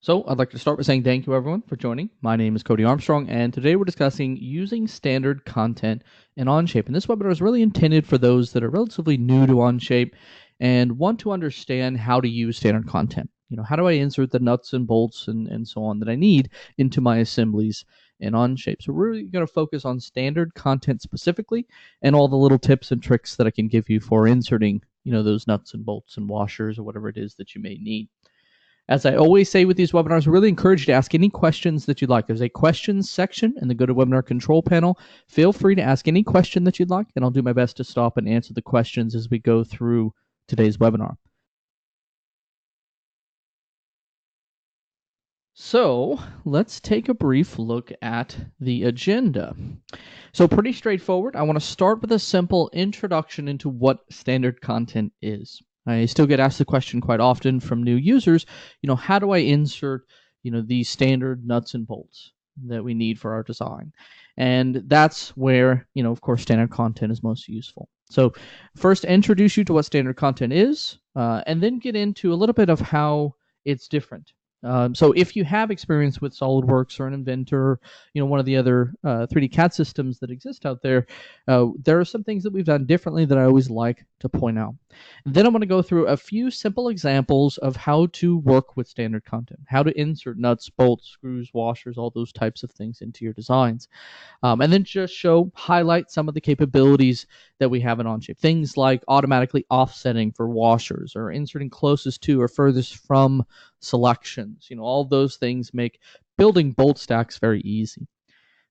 So I'd like to start by saying thank you everyone for joining. My name is Cody Armstrong, and today we're discussing using standard content in Onshape. And this webinar is really intended for those that are relatively new to Onshape and want to understand how to use standard content. How do I insert the nuts and bolts and so on that I need into my assemblies in Onshape? So we're really going to focus on standard content specifically and all the little tips and tricks that I can give you for inserting, those nuts and bolts and washers or whatever it is that you may need. As I always say with these webinars, I really encourage you to ask any questions that you'd like. There's a questions section in the GoToWebinar control panel. Feel free to ask any question that you'd like, and I'll do my best to stop and answer the questions as we go through today's webinar. So let's take a brief look at the agenda. So pretty straightforward. I want to start with a simple introduction into what standard content is. I still get asked the question quite often from new users, how do I insert, these standard nuts and bolts that we need for our design? And that's where, of course, standard content is most useful. So first, introduce you to what standard content is, and then get into a little bit of how it's different. So if you have experience with SolidWorks or an Inventor, one of the other 3D CAD systems that exist out there, there are some things that we've done differently that I always like to point out. And then I'm going to go through a few simple examples of how to work with standard content, how to insert nuts, bolts, screws, washers, all those types of things into your designs. And then just highlight some of the capabilities that we have in Onshape. Things like automatically offsetting for washers or inserting closest to or furthest from selections. All those things make building bolt stacks very easy.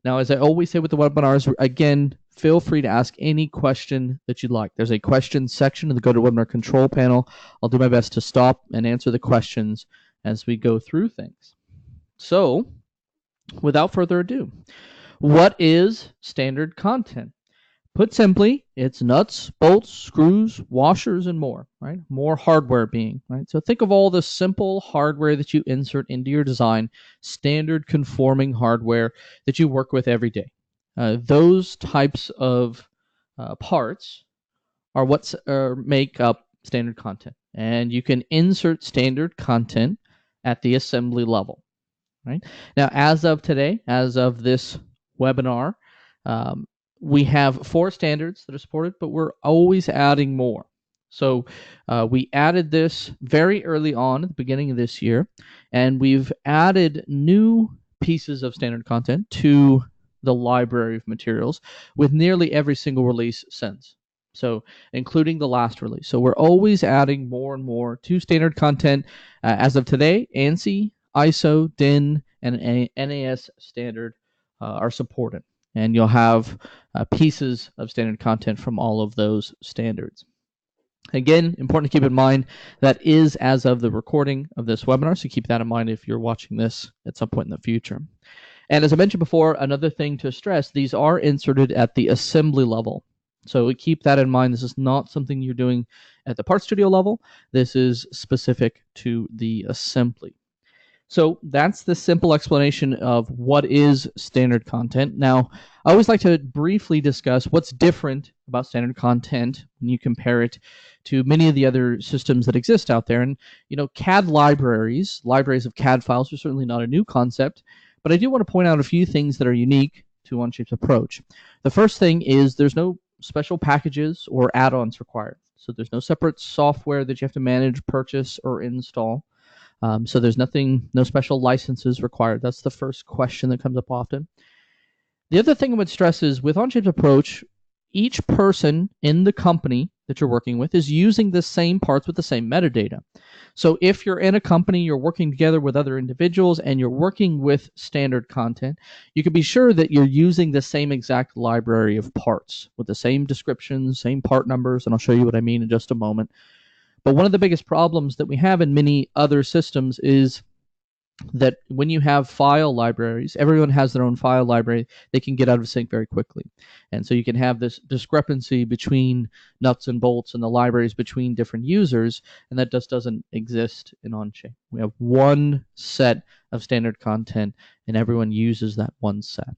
Now, as I always say with the webinars, again, feel free to ask any question that you'd like. There's a questions section in the GoToWebinar control panel. I'll do my best to stop and answer the questions as we go through things. So, without further ado, what is standard content? Put simply, it's nuts, bolts, screws, washers, and more, right? More hardware being, right? So think of all the simple hardware that you insert into your design, standard conforming hardware that you work with every day. Those types of parts are what make up standard content. And you can insert standard content at the assembly level, right? Now, as of today, as of this webinar, we have 4 standards that are supported, but we're always adding more. So we added this very early on at the beginning of this year, and we've added new pieces of standard content to the library of materials with nearly every single release since. So including the last release. So we're always adding more and more to standard content. As of today, ANSI, ISO, DIN, and NAS standard are supported. And you'll have pieces of standard content from all of those standards. Again, important to keep in mind that is as of the recording of this webinar, so keep that in mind if you're watching this at some point in the future. And as I mentioned before, another thing to stress, these are inserted at the assembly level. So keep that in mind. This is not something you're doing at the Part Studio level. This is specific to the assembly. So that's the simple explanation of what is standard content. Now, I always like to briefly discuss what's different about standard content when you compare it to many of the other systems that exist out there. And, CAD libraries of CAD files are certainly not a new concept, but I do want to point out a few things that are unique to Onshape's approach. The first thing is there's no special packages or add-ons required. So there's no separate software that you have to manage, purchase, or install. So there's no special licenses required. That's the first question that comes up often. The other thing I would stress is with Onshape's approach, each person in the company that you're working with is using the same parts with the same metadata. So if you're in a company, you're working together with other individuals, and you're working with standard content, you can be sure that you're using the same exact library of parts with the same descriptions, same part numbers, and I'll show you what I mean in just a moment. But one of the biggest problems that we have in many other systems is that when you have file libraries, everyone has their own file library, they can get out of sync very quickly. And so you can have this discrepancy between nuts and bolts and the libraries between different users, and that just doesn't exist in Onshape. We have one set of standard content, and everyone uses that one set.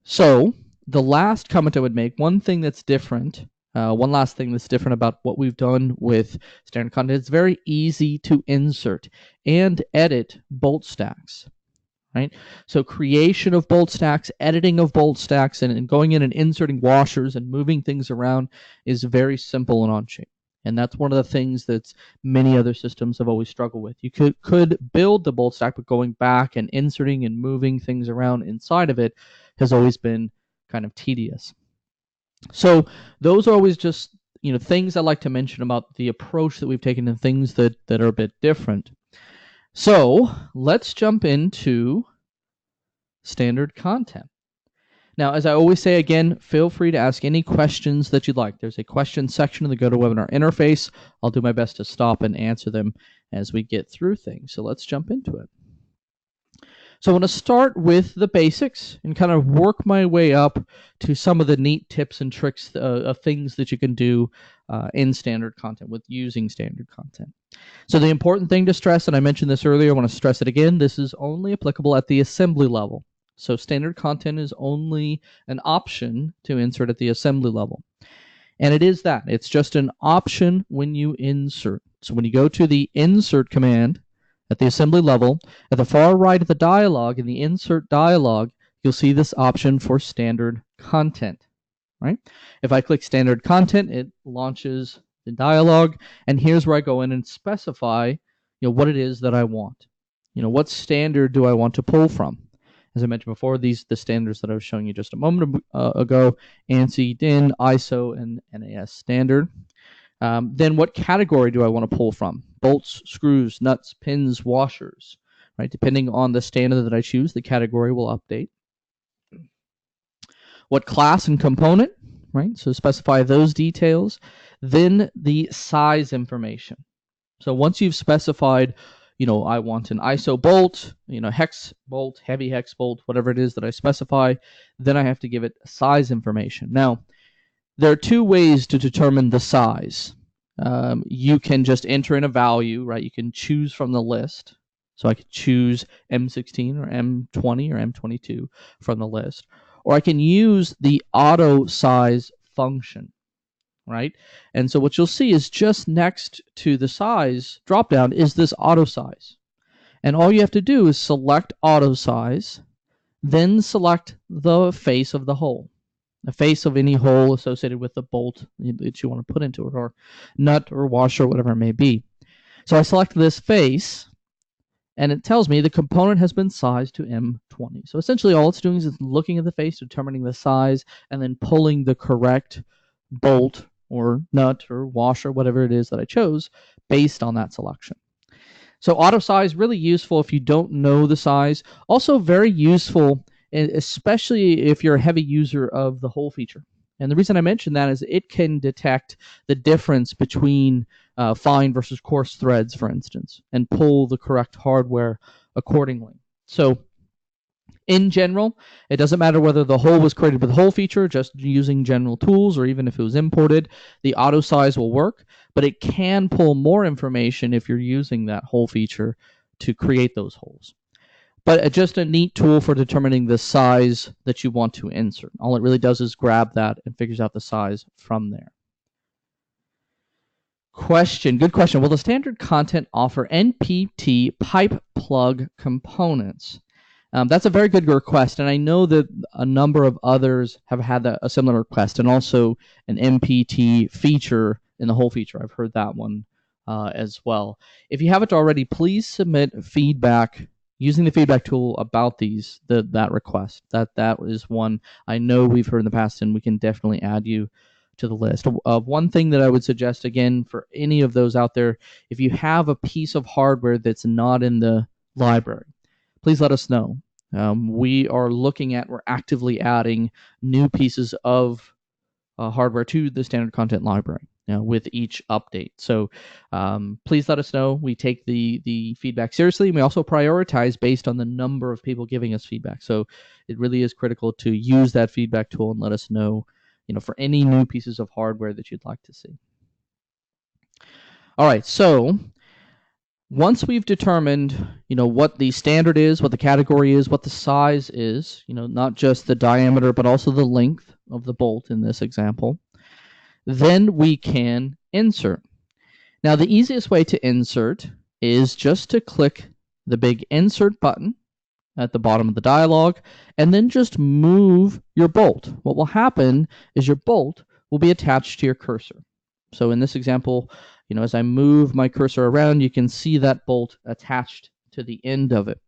So the last comment I would make, one thing that's different One last thing that's different about what we've done with standard content, it's very easy to insert and edit bolt stacks. Right? So creation of bolt stacks, editing of bolt stacks, and going in and inserting washers and moving things around is very simple in Onshape. And that's one of the things that many other systems have always struggled with. You could build the bolt stack, but going back and inserting and moving things around inside of it has always been kind of tedious. So those are always just things I like to mention about the approach that we've taken and things that are a bit different. So let's jump into standard content. Now, as I always say, again, feel free to ask any questions that you'd like. There's a question section in the GoToWebinar interface. I'll do my best to stop and answer them as we get through things. So let's jump into it. So I want to start with the basics and kind of work my way up to some of the neat tips and tricks of things that you can do in standard content with using standard content. So the important thing to stress, and I mentioned this earlier, I want to stress it again, this is only applicable at the assembly level. So standard content is only an option to insert at the assembly level. And it is that. It's just an option when you insert. So when you go to the insert command at the assembly level, at the far right of the dialog, in the insert dialog, you'll see this option for standard content. Right? If I click standard content, it launches the dialog, and here's where I go in and specify what it is that I want. What standard do I want to pull from? As I mentioned before, the standards that I was showing you just a moment ago, ANSI, DIN, ISO, and NAS standard. Then what category do I want to pull from? Bolts, screws, nuts, pins, washers. Right? Depending on the standard that I choose, the category will update. What class and component? Right? So specify those details. Then the size information. So once you've specified, I want an ISO bolt, hex bolt, heavy hex bolt, whatever it is that I specify, then I have to give it size information. Now, there are two ways to determine the size. You can just enter in a value, right? You can choose from the list. So I could choose M16 or M20 or M22 from the list. Or I can use the auto size function. Right? And so what you'll see is just next to the size dropdown is this auto size. And all you have to do is select auto size, then select the face of the hole, the face of any hole associated with the bolt that you want to put into it, or nut or washer, whatever it may be. So I select this face, and it tells me the component has been sized to M20. So essentially all it's doing is looking at the face, determining the size, and then pulling the correct bolt or nut or washer, whatever it is that I chose, based on that selection. So auto size, really useful if you don't know the size. Also very useful, especially if you're a heavy user of the hole feature. And the reason I mention that is it can detect the difference between fine versus coarse threads, for instance, and pull the correct hardware accordingly. So in general, it doesn't matter whether the hole was created with the hole feature, just using general tools, or even if it was imported, the auto size will work, but it can pull more information if you're using that hole feature to create those holes. But just a neat tool for determining the size that you want to insert. All it really does is grab that and figures out the size from there. Good question. Will the standard content offer NPT pipe plug components? That's a very good request, and I know that a number of others have had a similar request, and also an MPT feature in the whole feature. I've heard that one as well. If you haven't already, please submit feedback using the feedback tool about that request. That is one I know we've heard in the past, and we can definitely add you to the list. One thing that I would suggest, again, for any of those out there, if you have a piece of hardware that's not in the library, please let us know. We're actively adding new pieces of hardware to the standard content library with each update. So please let us know. We take the feedback seriously, and we also prioritize based on the number of people giving us feedback. So it really is critical to use that feedback tool and let us know, for any new pieces of hardware that you'd like to see. All right, so once we've determined, what the standard is, what the category is, what the size is, not just the diameter, but also the length of the bolt in this example, then we can insert. Now, the easiest way to insert is just to click the big insert button at the bottom of the dialog, and then just move your bolt. What will happen is your bolt will be attached to your cursor. So in this example, as I move my cursor around, you can see that bolt attached to the end of it.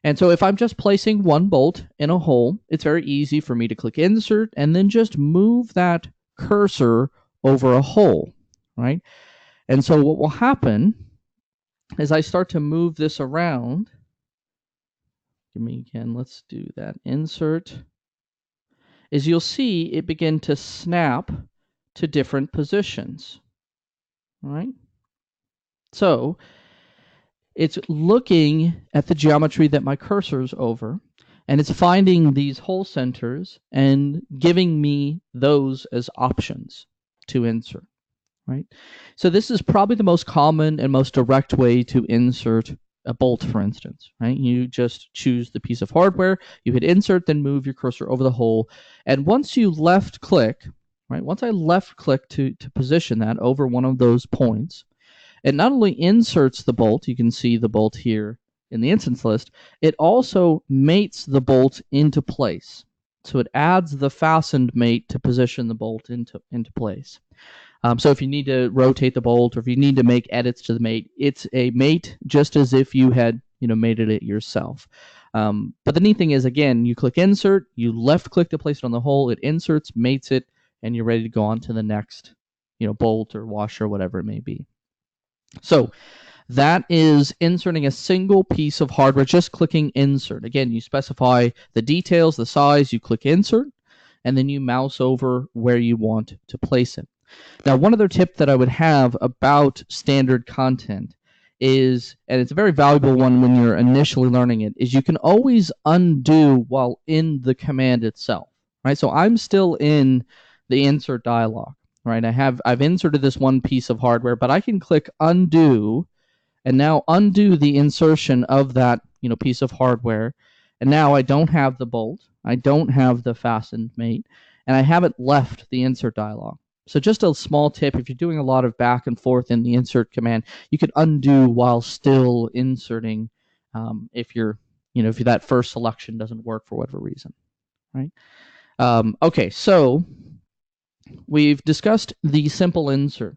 And so if I'm just placing one bolt in a hole, it's very easy for me to click insert and then just move that cursor over a hole, right? And so what will happen is I start to move this around. Give me again, let's do that. Insert. Is you'll see it begin to snap to different positions. All right? So it's looking at the geometry that my cursor's over, and it's finding these hole centers and giving me those as options to insert. Right? So this is probably the most common and most direct way to insert a bolt, for instance. Right? You just choose the piece of hardware, you hit insert, then move your cursor over the hole, and once you left click, right? Once I left click to position that over one of those points, it not only inserts the bolt, you can see the bolt here in the instance list, it also mates the bolt into place. So it adds the fastened mate to position the bolt into place. So if you need to rotate the bolt, or if you need to make edits to the mate, it's a mate just as if you had mated it yourself. But the neat thing is, again, you click insert, you left click to place it on the hole, it inserts, mates it, and you're ready to go on to the next bolt or washer, whatever it may be. So that is inserting a single piece of hardware, just clicking insert. Again, you specify the details, the size, you click insert, and then you mouse over where you want to place it. Now, one other tip that I would have about standard content is, and it's a very valuable one when you're initially learning it, is you can always undo while in the command itself, right? So I'm still in the insert dialog, right? I've inserted this one piece of hardware, but I can click undo and now undo the insertion of that piece of hardware, and now I don't have the bolt, I don't have the fastened mate, and I haven't left the insert dialog. So just a small tip, if you're doing a lot of back and forth in the insert command, you could undo while still inserting if that first selection doesn't work for whatever reason, right? Okay, so we've discussed the simple insert.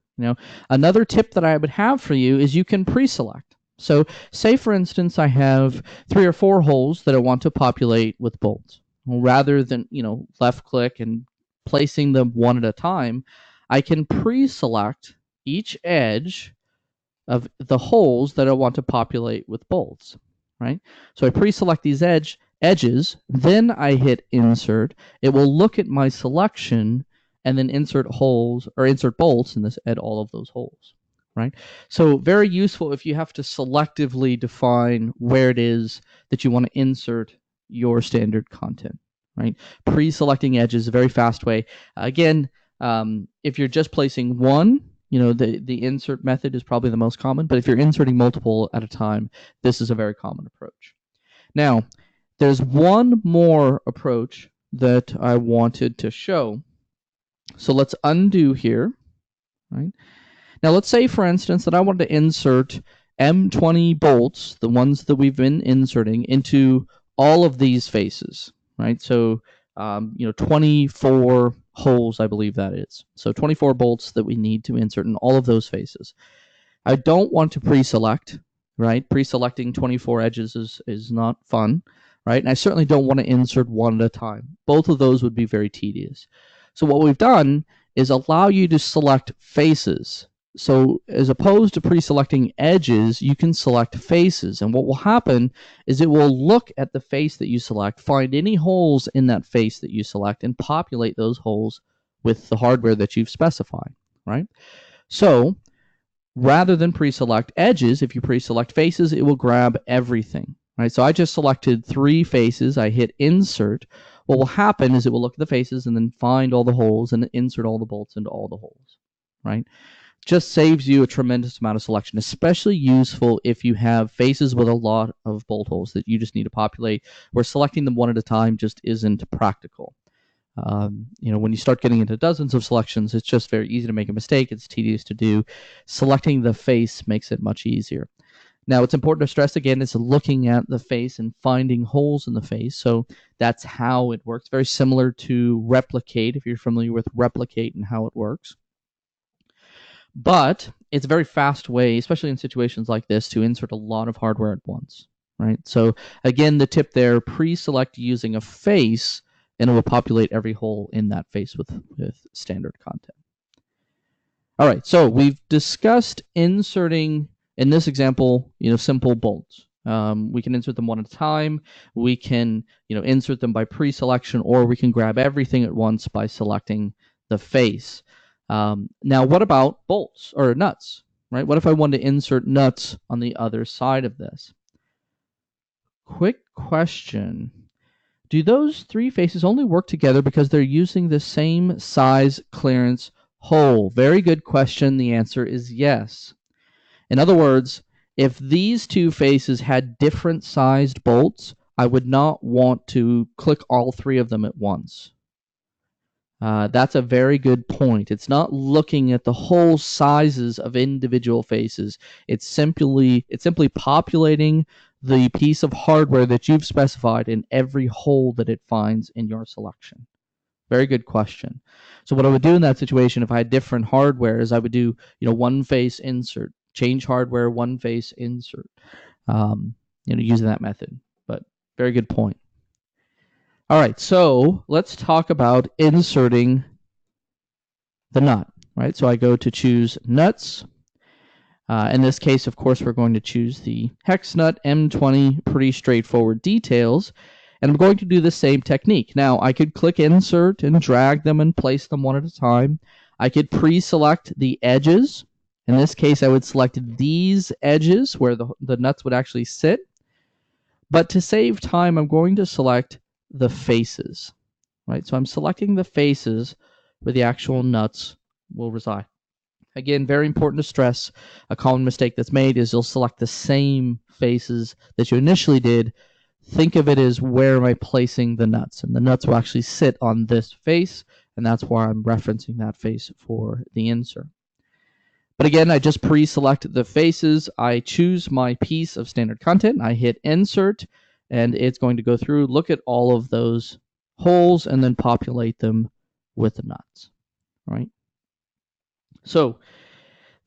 Another tip that I would have for you is you can pre-select. So say, for instance, I have 3 or 4 holes that I want to populate with bolts. Well, rather than left click and placing them one at a time, I can pre-select each edge of the holes that I want to populate with bolts, right? So I pre-select these edges, then I hit insert. It will look at my selection and then insert holes or insert bolts and at all of those holes, right? So very useful if you have to selectively define where it is that you want to insert your standard content. Right? Pre-selecting edges is a very fast way. Again, if you're just placing one, the insert method is probably the most common, but if you're inserting multiple at a time, this is a very common approach. Now, there's one more approach that I wanted to show. So let's undo here, right? Now let's say, for instance, that I wanted to insert M20 bolts, the ones that we've been inserting, into all of these faces. Right, so 24 holes, I believe that is. So 24 bolts that we need to insert in all of those faces. I don't want to pre-select, right? Pre-selecting 24 edges is not fun, right? And I certainly don't want to insert one at a time. Both of those would be very tedious. So what we've done is allow you to select faces. So as opposed to pre-selecting edges, you can select faces. And what will happen is it will look at the face that you select, find any holes in that face that you select, and populate those holes with the hardware that you've specified, right? So rather than pre-select edges, if you pre-select faces, it will grab everything, right? So I just selected 3 faces. I hit insert. What will happen is it will look at the faces and then find all the holes and insert all the bolts into all the holes, right? Just saves you a tremendous amount of selection, especially useful if you have faces with a lot of bolt holes that you just need to populate, where selecting them one at a time just isn't practical. When you start getting into dozens of selections, it's just very easy to make a mistake. It's tedious to do. Selecting the face makes it much easier. Now, it's important to stress again is looking at the face and finding holes in the face. So that's how it works. Very similar to replicate, if you're familiar with replicate and how it works. But it's a very fast way, especially in situations like this, to insert a lot of hardware at once, right? So again, the tip there, pre-select using a face, and it will populate every hole in that face with standard content. All right, so we've discussed inserting, in this example, simple bolts. We can insert them one at a time. We can, insert them by pre-selection, or we can grab everything at once by selecting the face. Now, what about bolts or nuts, right? What if I wanted to insert nuts on the other side of this? Quick question. Do those three faces only work together because they're using the same size clearance hole? Very good question. The answer is yes. In other words, if these two faces had different sized bolts, I would not want to click all three of them at once. That's a very good point. It's not looking at the whole sizes of individual faces. It's simply populating the piece of hardware that you've specified in every hole that it finds in your selection. Very good question. So what I would do in that situation if I had different hardware is I would do, one face insert, change hardware, one face insert, using that method. But very good point. All right, so let's talk about inserting the nut, right? So I go to choose nuts. In this case, of course, we're going to choose the hex nut M20, pretty straightforward details. And I'm going to do the same technique. Now, I could click insert and drag them and place them one at a time. I could pre-select the edges. In this case, I would select these edges where the nuts would actually sit. But to save time, I'm going to select the faces, right? So I'm selecting the faces where the actual nuts will reside. Again, very important to stress, a common mistake that's made is you'll select the same faces that you initially did. Think of it as where am I placing the nuts? And the nuts will actually sit on this face, and that's why I'm referencing that face for the insert. But again, I just pre-select the faces. I choose my piece of standard content. I hit insert, and it's going to go through, look at all of those holes, and then populate them with the nuts, right? So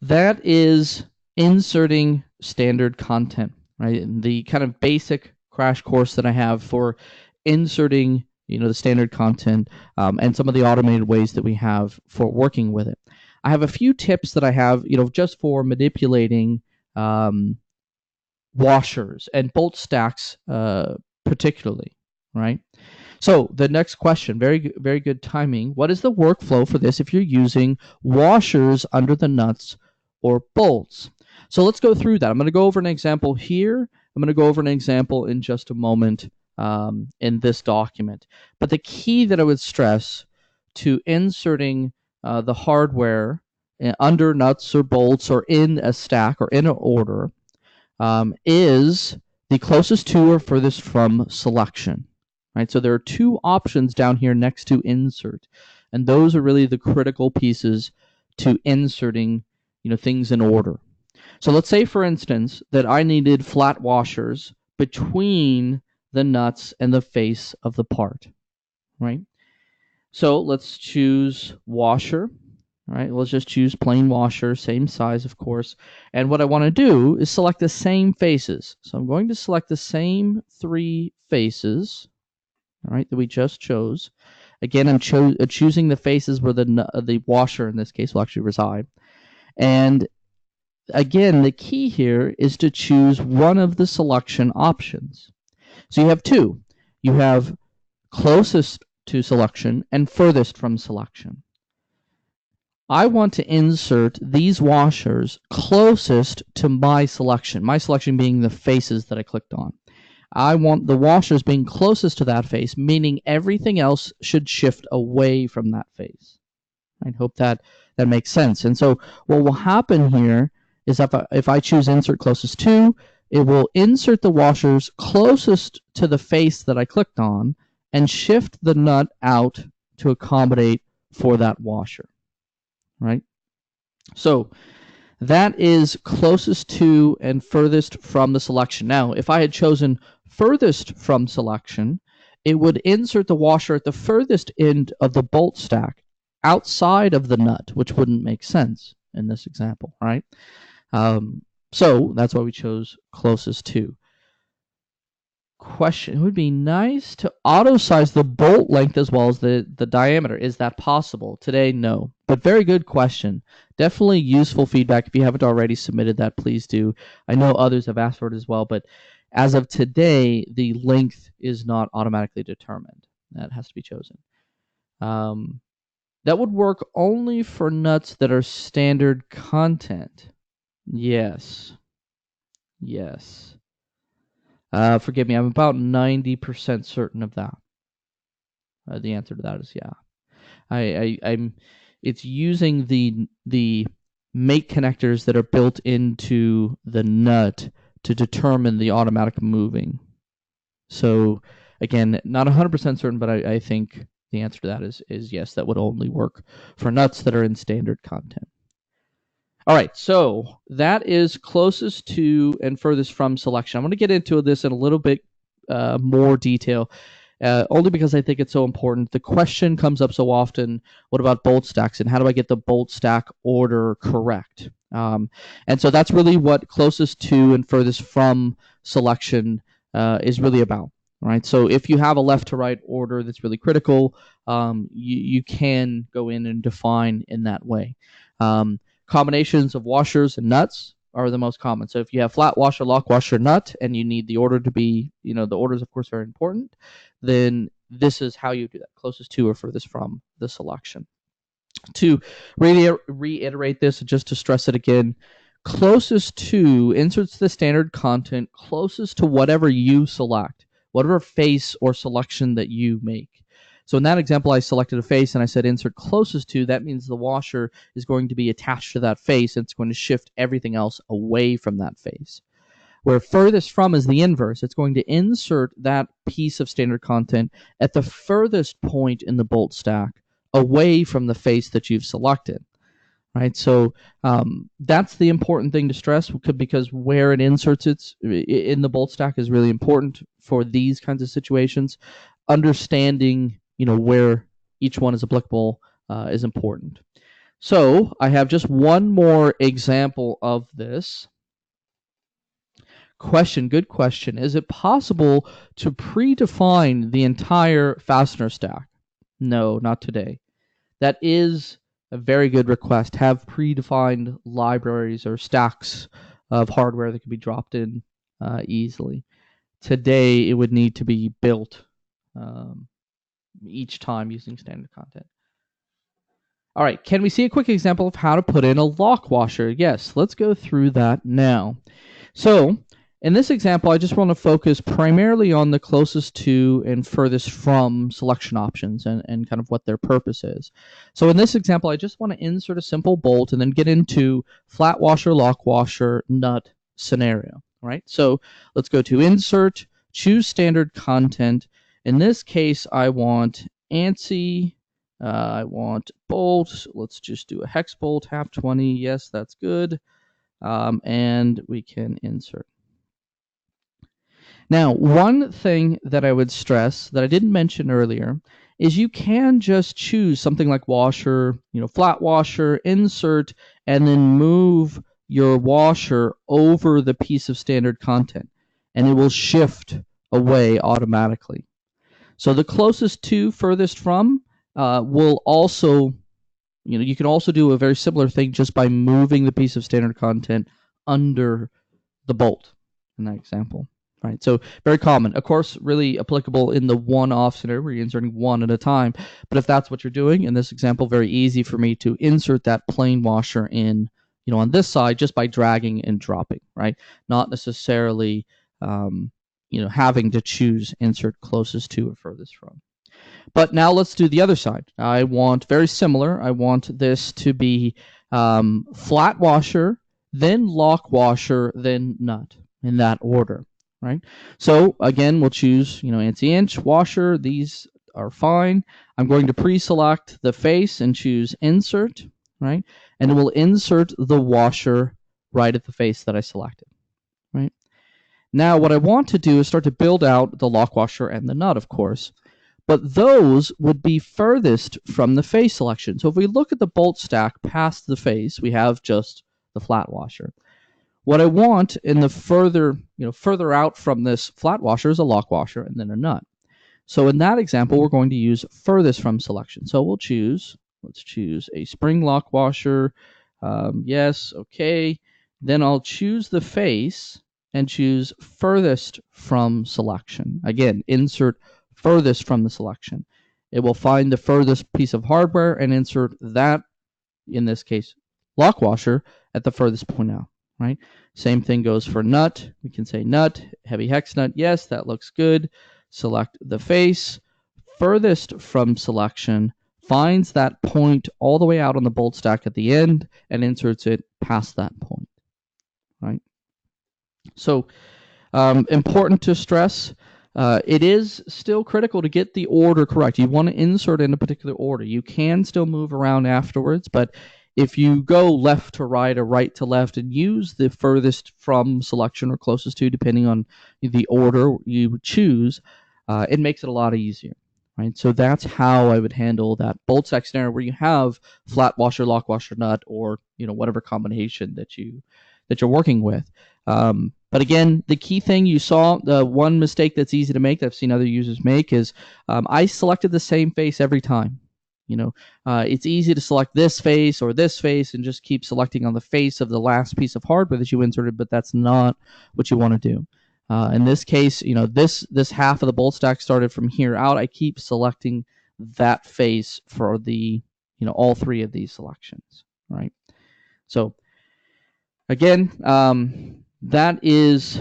that is inserting standard content, right? And the kind of basic crash course that I have for inserting, the standard content and some of the automated ways that we have for working with it. I have a few tips that I have, just for manipulating washers and bolt stacks particularly, right? So the next question, very, very good timing. What is the workflow for this if you're using washers under the nuts or bolts? So let's go through that. I'm going to go over an example here. I'm going to go over an example in just a moment in this document. But the key that I would stress to inserting the hardware under nuts or bolts or in a stack or in an order is the closest to or furthest from selection. Right, so there are two options down here next to insert, and those are really the critical pieces to inserting, things in order. So let's say, for instance, that I needed flat washers between the nuts and the face of the part, right? So let's choose washer, right? Let's just choose plain washer, same size, of course. And what I want to do is select the same faces. So I'm going to select the same three faces, all right, that we just chose. Again, I'm choosing the faces where the washer, in this case, will actually reside. And again, the key here is to choose one of the selection options. So you have two. You have closest to selection and furthest from selection. I want to insert these washers closest to my selection being the faces that I clicked on. I want the washers being closest to that face, meaning everything else should shift away from that face. I hope that makes sense. And so what will happen here is if I choose insert closest to, it will insert the washers closest to the face that I clicked on and shift the nut out to accommodate for that washer, right? So that is closest to and furthest from the selection. Now, if I had chosen furthest from selection, it would insert the washer at the furthest end of the bolt stack outside of the nut, which wouldn't make sense in this example, right? So that's why we chose closest to. Question: it would be nice to auto size the bolt length as well as the diameter. Is that possible? Today, no. But very good question. Definitely useful feedback. If you haven't already submitted that, please do. I know others have asked for it as well, but as of today, the length is not automatically determined. That has to be chosen. That would work only for nuts that are standard content. Yes. Yes. Forgive me, I'm about 90% certain of that. The answer to that is yeah. I'm. It's using the mate connectors that are built into the nut to determine the automatic moving. So again, not 100% certain, but I think the answer to that is yes. That would only work for nuts that are in standard content. All right, so that is closest to and furthest from selection. I'm going to get into this in a little bit more detail, only because I think it's so important. The question comes up so often, what about bolt stacks, and how do I get the bolt stack order correct? And so that's really what closest to and furthest from selection is really about. Right, so if you have a left to right order that's really critical, you can go in and define in that way. Combinations of washers and nuts are the most common. So if you have flat washer, lock washer, nut, and you need the order to be, the orders, of course, are important, then this is how you do that, closest to or furthest from the selection. To reiterate this, just to stress it again, closest to inserts the standard content closest to whatever you select, whatever face or selection that you make. So in that example, I selected a face and I said insert closest to. That means the washer is going to be attached to that face, and it's going to shift everything else away from that face. Where furthest from is the inverse. It's going to insert that piece of standard content at the furthest point in the bolt stack away from the face that you've selected. Right, so that's the important thing to stress, because where it inserts it in the bolt stack is really important for these kinds of situations. Understanding where each one is applicable is important. So I have just one more example of this. Question, good question. Is it possible to predefine the entire fastener stack? No, not today. That is a very good request. Have predefined libraries or stacks of hardware that can be dropped in easily. Today, it would need to be built each time using standard content. All right, can we see a quick example of how to put in a lock washer? Yes, let's go through that now. So in this example, I just want to focus primarily on the closest to and furthest from selection options and kind of what their purpose is. So in this example, I just want to insert a simple bolt and then get into flat washer, lock washer, nut scenario. All right, so let's go to insert, choose standard content. In this case, I want ANSI, I want bolt. Let's just do a hex bolt, half 20. Yes, that's good. And we can insert. Now, one thing that I would stress that I didn't mention earlier is you can just choose something like washer, flat washer, insert, and then move your washer over the piece of standard content, and it will shift away automatically. So the closest to, furthest from will also, you can also do a very similar thing just by moving the piece of standard content under the bolt in that example. Right, so very common. Of course, really applicable in the one-off scenario where you're inserting one at a time. But if that's what you're doing, in this example, very easy for me to insert that plain washer in, on this side just by dragging and dropping, right? Not necessarily, having to choose insert closest to or furthest from. But now let's do the other side. I want very similar. I want this to be flat washer, then lock washer, then nut in that order. Right. So again, we'll choose, ANSI inch, washer. These are fine. I'm going to pre-select the face and choose insert, right? And it will insert the washer right at the face that I selected, right? Now what I want to do is start to build out the lock washer and the nut, of course. But those would be furthest from the face selection. So if we look at the bolt stack past the face, we have just the flat washer. What I want in the further out from this flat washer is a lock washer and then a nut. So in that example, we're going to use furthest from selection. So let's choose a spring lock washer. Yes, okay. Then I'll choose the face and choose furthest from selection. Again, insert furthest from the selection. It will find the furthest piece of hardware and insert that, in this case, lock washer at the furthest point out, right? Same thing goes for nut. We can say nut, heavy hex nut. Yes, that looks good. Select the face. Furthest from selection finds that point all the way out on the bolt stack at the end and inserts it past that point, right? So important to stress, it is still critical to get the order correct. You want to insert in a particular order. You can still move around afterwards, but if you go left to right or right to left and use the furthest from selection or closest to, depending on the order you choose, it makes it a lot easier, right? So that's how I would handle that bolt stack scenario where you have flat washer, lock washer, nut, or whatever combination that you're working with. But again, the key thing you saw, the one mistake that's easy to make that I've seen other users make is I selected the same face every time. It's easy to select this face or this face and just keep selecting on the face of the last piece of hardware that you inserted, but that's not what you want to do. In this case, this half of the bolt stack started from here out. I keep selecting that face for the all three of these selections, right? So again, that is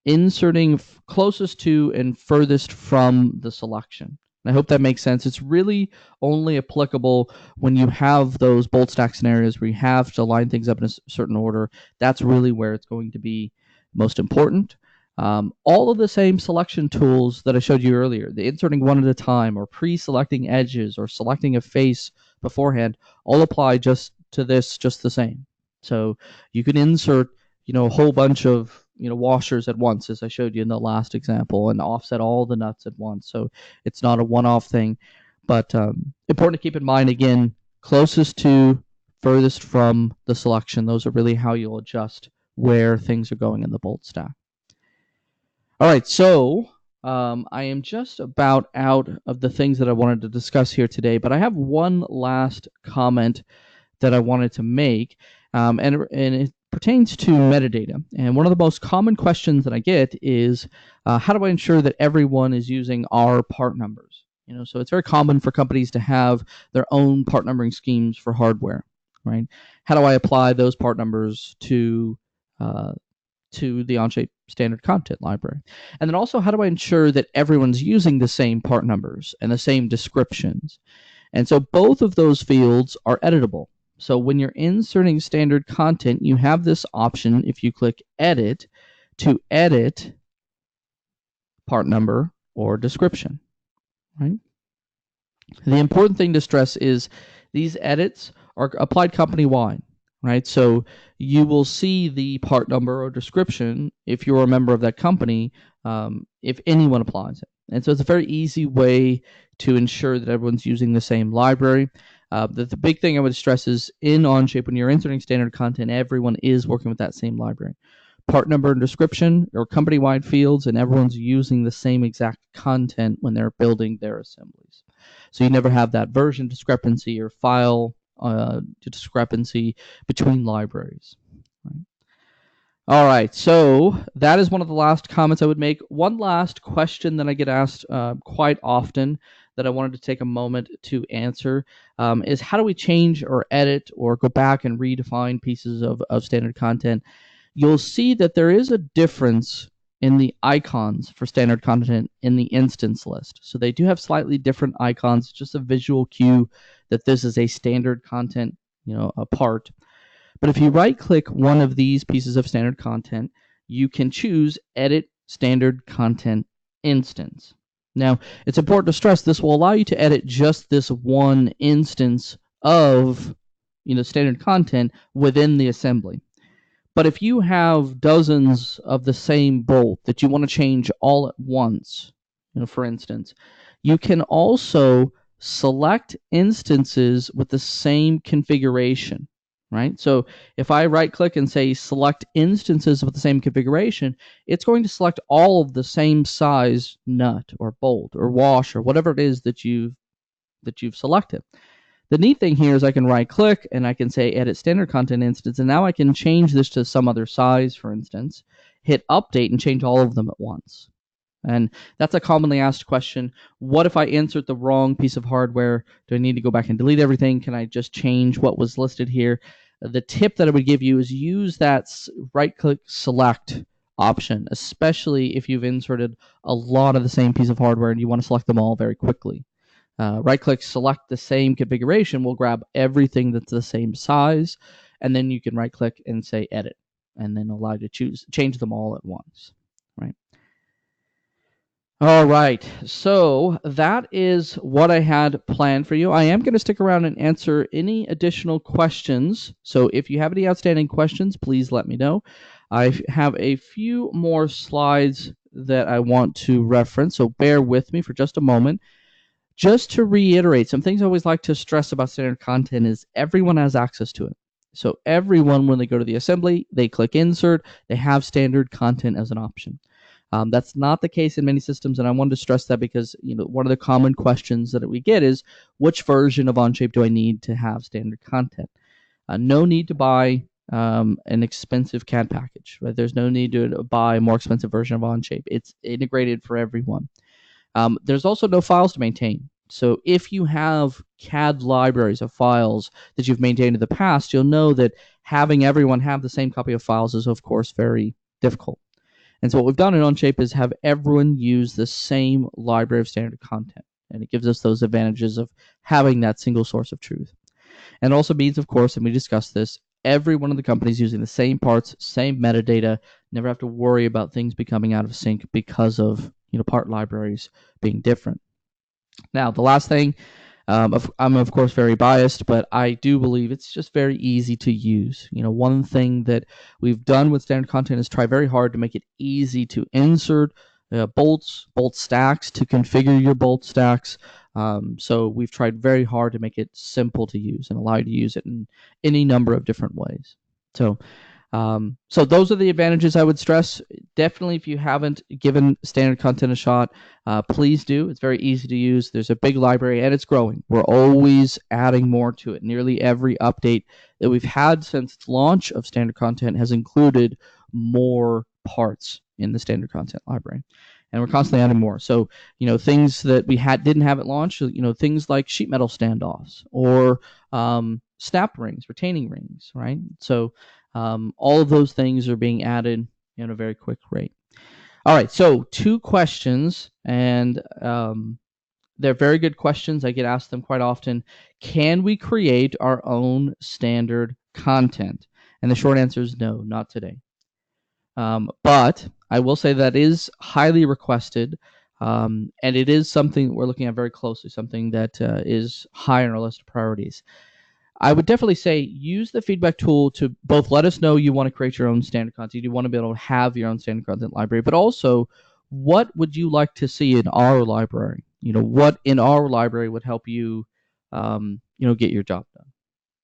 inserting closest to and furthest from the selection. I hope that makes sense. It's really only applicable when you have those bolt stack scenarios where you have to line things up in a certain order. That's really where it's going to be most important. All of the same selection tools that I showed you earlier, the inserting one at a time or pre-selecting edges or selecting a face beforehand, all apply just to this just the same. So you can insert a whole bunch of washers at once, as I showed you in the last example, and offset all the nuts at once. So it's not a one-off thing, but important to keep in mind, again, closest to, furthest from the selection. Those are really how you'll adjust where things are going in the bolt stack. All right, so I am just about out of the things that I wanted to discuss here today, but I have one last comment that I wanted to make, and it pertains to metadata. And one of the most common questions that I get is, how do I ensure that everyone is using our part numbers? So it's very common for companies to have their own part numbering schemes for hardware, right? How do I apply those part numbers to the Onshape standard content library? And then also, how do I ensure that everyone's using the same part numbers and the same descriptions? And so both of those fields are editable. So when you're inserting standard content, you have this option, if you click Edit, to edit part number or description, right? The important thing to stress is these edits are applied company-wide, right? So you will see the part number or description if you're a member of that company, if anyone applies it. And so it's a very easy way to ensure that everyone's using the same library. The big thing I would stress is in Onshape, when you're inserting standard content, everyone is working with that same library. Part number and description are company-wide fields, and everyone's using the same exact content when they're building their assemblies. So you never have that version discrepancy or file discrepancy between libraries. Right? All right, so that is one of the last comments I would make. One last question that I get asked quite often that I wanted to take a moment to answer is, how do we change or edit or go back and redefine pieces of standard content? You'll see that there is a difference in the icons for standard content in the instance list. So they do have slightly different icons, just a visual cue that this is a standard content, a part. But if you right-click one of these pieces of standard content, you can choose Edit Standard Content Instance. Now, it's important to stress this will allow you to edit just this one instance of standard content within the assembly. But if you have dozens of the same bolt that you want to change all at once, for instance, you can also select instances with the same configuration, right? So if I right click and say select instances with the same configuration, it's going to select all of the same size nut or bolt or wash or whatever it is that you've selected. The neat thing here is I can right click and I can say edit standard content instance, and now I can change this to some other size, for instance, hit update and change all of them at once. And that's a commonly asked question. What if I insert the wrong piece of hardware? Do I need to go back and delete everything? Can I just change what was listed here? The tip that I would give you is use that right click select option, especially if you've inserted a lot of the same piece of hardware and you want to select them all very quickly. Right click, select the same configuration. We'll grab everything that's the same size, and then you can right click and say edit, and then allow you to change them all at once. Right. All right, so that is what I had planned for you. I am going to stick around and answer any additional questions. So if you have any outstanding questions, please let me know. I have a few more slides that I want to reference, so bear with me for just a moment. Just to reiterate, some things I always like to stress about standard content is everyone has access to it. So everyone, when they go to the assembly, they click insert, they have standard content as an option. That's not the case in many systems, and I wanted to stress that because one of the common questions that we get is, which version of Onshape do I need to have standard content? No need to buy an expensive CAD package. Right? There's no need to buy a more expensive version of Onshape. It's integrated for everyone. There's also no files to maintain. So if you have CAD libraries of files that you've maintained in the past, you'll know that having everyone have the same copy of files is, of course, very difficult. And so what we've done in Onshape is have everyone use the same library of standard content. And it gives us those advantages of having that single source of truth. And it also means, of course, and we discussed this, every one of the companies using the same parts, same metadata, never have to worry about things becoming out of sync because of part libraries being different. Now, the last thing, I'm of course very biased, but I do believe it's just very easy to use. One thing that we've done with standard content is try very hard to make it easy to insert bolt stacks, to configure your bolt stacks. So we've tried very hard to make it simple to use and allow you to use it in any number of different ways. So those are the advantages I would stress. Definitely, if you haven't given standard content a shot, please do. It's very easy to use. There's a big library, and it's growing. We're always adding more to it. Nearly every update that we've had since its launch of standard content has included more parts in the standard content library. And we're constantly adding more. So, things that we didn't have at launch, things like sheet metal standoffs or snap rings, retaining rings, right? So all of those things are being added at a very quick rate. All right, so 2 questions, and they're very good questions. I get asked them quite often. Can we create our own standard content? And the short answer is no, not today. But I will say that is highly requested, and it is something that we're looking at very closely, something that is high on our list of priorities. I would definitely say use the feedback tool to both let us know you want to create your own standard content, you want to be able to have your own standard content library, but also what would you like to see in our library? What in our library would help you, get your job done.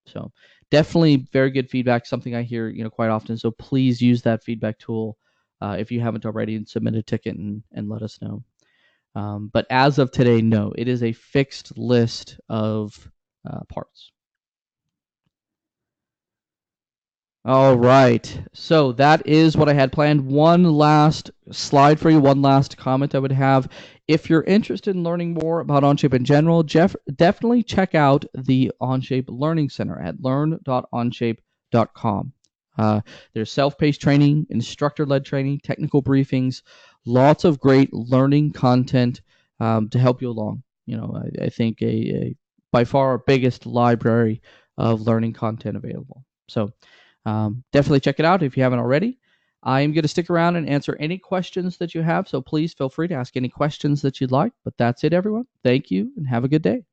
So definitely very good feedback, something I hear, quite often. So please use that feedback tool if you haven't already, and submit a ticket and let us know. But as of today, no, it is a fixed list of parts. All right, so that is what I had planned. One last slide for you, one last comment I would have. If you're interested in learning more about Onshape in general, definitely check out the Onshape Learning Center at learn.onshape.com. There's self-paced training, instructor-led training, technical briefings, lots of great learning content to help you along. I think by far our biggest library of learning content available. So definitely check it out if you haven't already. I'm going to stick around and answer any questions that you have, so please feel free to ask any questions that you'd like. But that's it, everyone. Thank you, and have a good day.